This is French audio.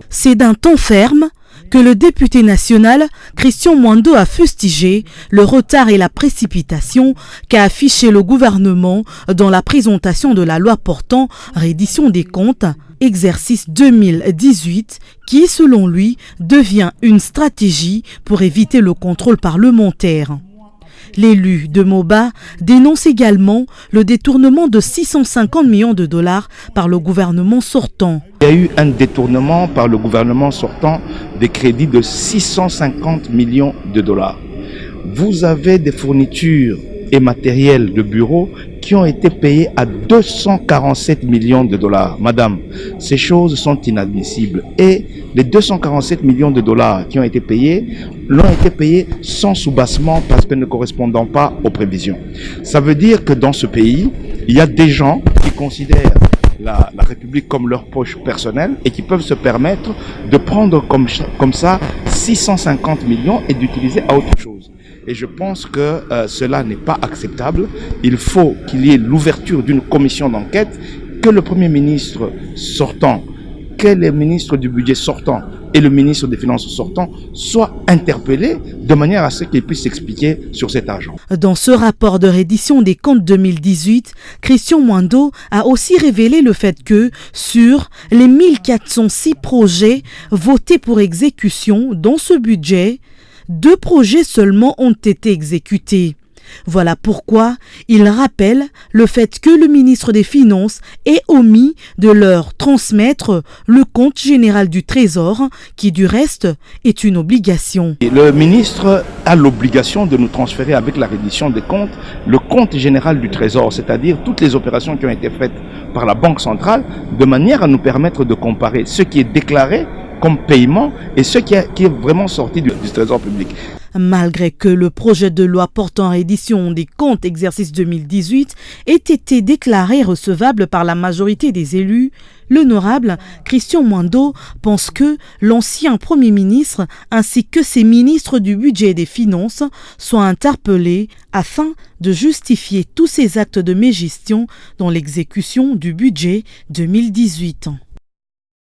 C'est d'un ton ferme que le député national Christian Mwando a fustigé le retard et la précipitation qu'a affiché le gouvernement dans la présentation de la loi portant reddition des comptes, exercice 2018, qui, selon lui, devient une stratégie pour éviter le contrôle parlementaire. L'élu de Moba dénonce également le détournement de 650 millions de dollars par le gouvernement sortant. Il y a eu un détournement par le gouvernement sortant des crédits de 650 millions de dollars. Vous avez des fournitures et matériels de bureau qui ont été payés à 247 millions de dollars. Madame, ces choses sont inadmissibles. Et les 247 millions de dollars qui ont été payés l'ont été payés sans soubassement parce que ne correspondant pas aux prévisions. Ça veut dire que dans ce pays, il y a des gens qui considèrent la République comme leur poche personnelle et qui peuvent se permettre de prendre comme ça 650 millions et d'utiliser à autre chose. Et je pense que cela n'est pas acceptable. Il faut qu'il y ait l'ouverture d'une commission d'enquête, que le Premier ministre sortant, que les ministres du budget sortant et le ministre des Finances sortant soient interpellés de manière à ce qu'ils puissent s'expliquer sur cet argent. Dans ce rapport de reddition des comptes 2018, Christian Mwando a aussi révélé le fait que sur les 1406 projets votés pour exécution dans ce budget, 2 projets seulement ont été exécutés. Voilà pourquoi il rappelle le fait que le ministre des Finances ait omis de leur transmettre le compte général du Trésor, qui du reste est une obligation. Et le ministre a l'obligation de nous transférer avec la reddition des comptes le compte général du Trésor, c'est-à-dire toutes les opérations qui ont été faites par la Banque centrale, de manière à nous permettre de comparer ce qui est déclaré comme paiement et ce qui est vraiment sorti du Trésor public. Malgré que le projet de loi portant reddition des comptes exercice 2018 ait été déclaré recevable par la majorité des élus, l'honorable Christian Mwando pense que l'ancien Premier ministre ainsi que ses ministres du budget et des finances soient interpellés afin de justifier tous ces actes de mégestion dans l'exécution du budget 2018.